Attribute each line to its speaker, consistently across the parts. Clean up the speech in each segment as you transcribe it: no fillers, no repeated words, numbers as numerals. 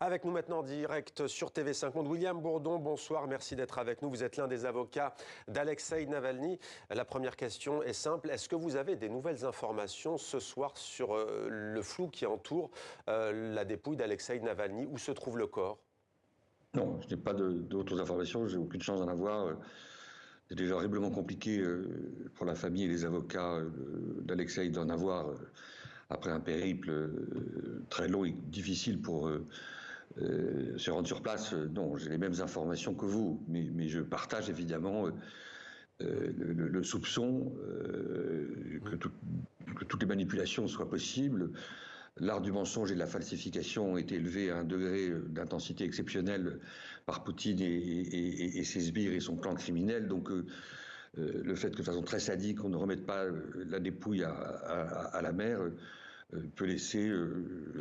Speaker 1: Avec nous maintenant en direct sur TV5 Monde, William Bourdon, bonsoir, merci d'être avec nous. Vous êtes l'un des avocats d'Alexeï Navalny. La première question est simple, est-ce que vous avez des nouvelles informations ce soir sur le flou qui entoure la dépouille d'Alexeï Navalny? Où se trouve le corps?
Speaker 2: Non, je n'ai pas d'autres informations, j'ai aucune chance d'en avoir. C'est déjà horriblement compliqué pour la famille et les avocats d'Alexeï d'en avoir après un périple très long et difficile pour se rendre sur place. Non, j'ai les mêmes informations que vous, mais je partage évidemment le soupçon que toutes les manipulations soient possibles. L'art du mensonge et de la falsification ont été élevés à un degré d'intensité exceptionnel par Poutine et ses sbires et son clan criminel. Donc le fait que de façon très sadique on ne remette pas la dépouille à la mer peut laisser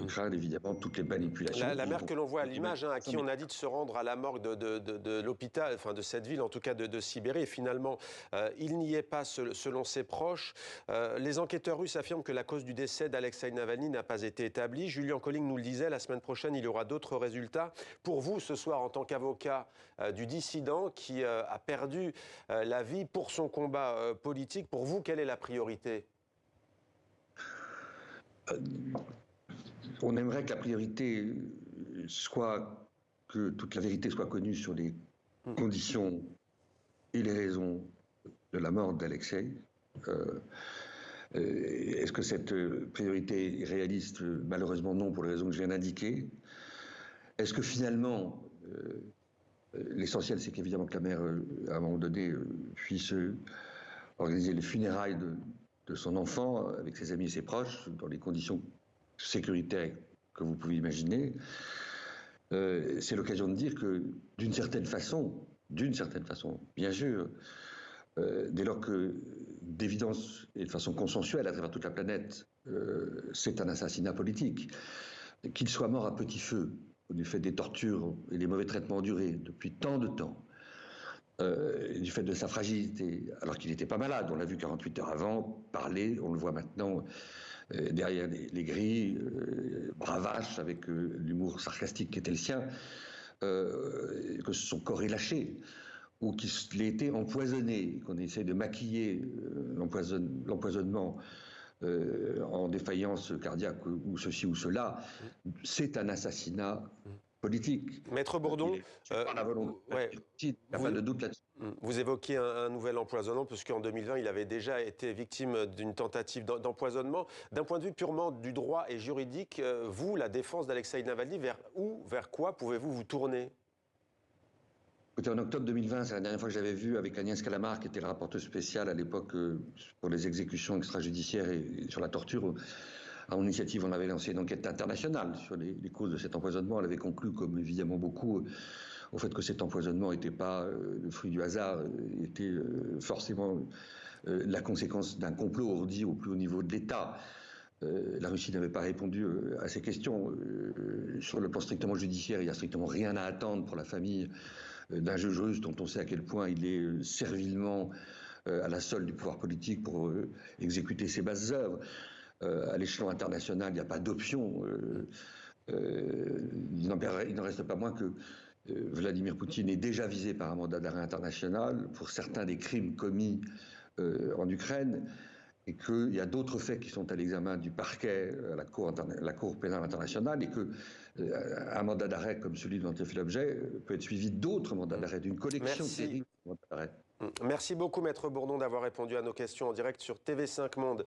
Speaker 2: craindre évidemment toutes les manipulations.
Speaker 1: La mère que l'on voit à l'image, à qui on a dit de se rendre à la morgue de l'hôpital, enfin de cette ville, en tout cas de Sibérie, et finalement il n'y est pas selon ses proches. Les enquêteurs russes affirment que la cause du décès d'Alexeï Navalny n'a pas été établie. Julian Colling nous le disait, la semaine prochaine il y aura d'autres résultats. Pour vous ce soir, en tant qu'avocat du dissident qui a perdu la vie pour son combat politique, pour vous quelle est la priorité ?
Speaker 2: On aimerait que la priorité soit que toute la vérité soit connue sur les conditions et les raisons de la mort d'Alexeï. Est-ce que cette priorité est réaliste? Malheureusement non, pour les raisons que je viens d'indiquer. Est-ce que finalement, l'essentiel c'est qu'évidemment que la mère, à un moment donné, puisse organiser les funérailles de son enfant avec ses amis et ses proches, dans les conditions sécuritaires que vous pouvez imaginer. C'est l'occasion de dire que d'une certaine façon, bien sûr, dès lors que d'évidence et de façon consensuelle à travers toute la planète, c'est un assassinat politique, qu'il soit mort à petit feu, du fait des tortures et des mauvais traitements endurés depuis tant de temps, du fait de sa fragilité, alors qu'il n'était pas malade, on l'a vu 48 heures avant, parler, on le voit maintenant derrière les grilles, bravache, avec l'humour sarcastique qui était le sien, que son corps est lâché, ou qu'il ait été empoisonné, qu'on essaie de maquiller l'empoisonnement en défaillance cardiaque ou ceci ou cela, c'est un assassinat politique.
Speaker 1: Maître Bourdon,
Speaker 2: par la volonté, il n'y a pas de doute là-dessus.
Speaker 1: Vous évoquez un nouvel empoisonnement, puisqu'en 2020, il avait déjà été victime d'une tentative d'empoisonnement. D'un point de vue purement du droit et juridique, vous, la défense d'Alexeï Navalny, vers quoi pouvez-vous vous tourner ?
Speaker 2: Écoutez, en octobre 2020, c'est la dernière fois que j'avais vu avec Agnès Calamar, qui était le rapporteur spécial à l'époque pour les exécutions extrajudiciaires et sur la torture. À mon initiative, on avait lancé une enquête internationale sur les causes de cet empoisonnement. Elle avait conclu, comme évidemment beaucoup, au fait que cet empoisonnement n'était pas le fruit du hasard, était forcément la conséquence d'un complot ourdi au plus haut niveau de l'État. La Russie n'avait pas répondu à ces questions. Sur le plan strictement judiciaire, il n'y a strictement rien à attendre pour la famille d'un juge russe dont on sait à quel point il est servilement à la solde du pouvoir politique pour exécuter ses basses œuvres. À l'échelon international, il n'y a pas d'option. Il n'en reste pas moins que Vladimir Poutine est déjà visé par un mandat d'arrêt international pour certains des crimes commis en Ukraine, et qu'il y a d'autres faits qui sont à l'examen du parquet, à la Cour pénale internationale, et qu'un mandat d'arrêt comme celui dont il fait l'objet peut être suivi d'autres mandats d'arrêt, d'une collection terrible de mandats d'arrêt.
Speaker 1: Merci beaucoup, Maître Bourdon, d'avoir répondu à nos questions en direct sur TV5 Monde.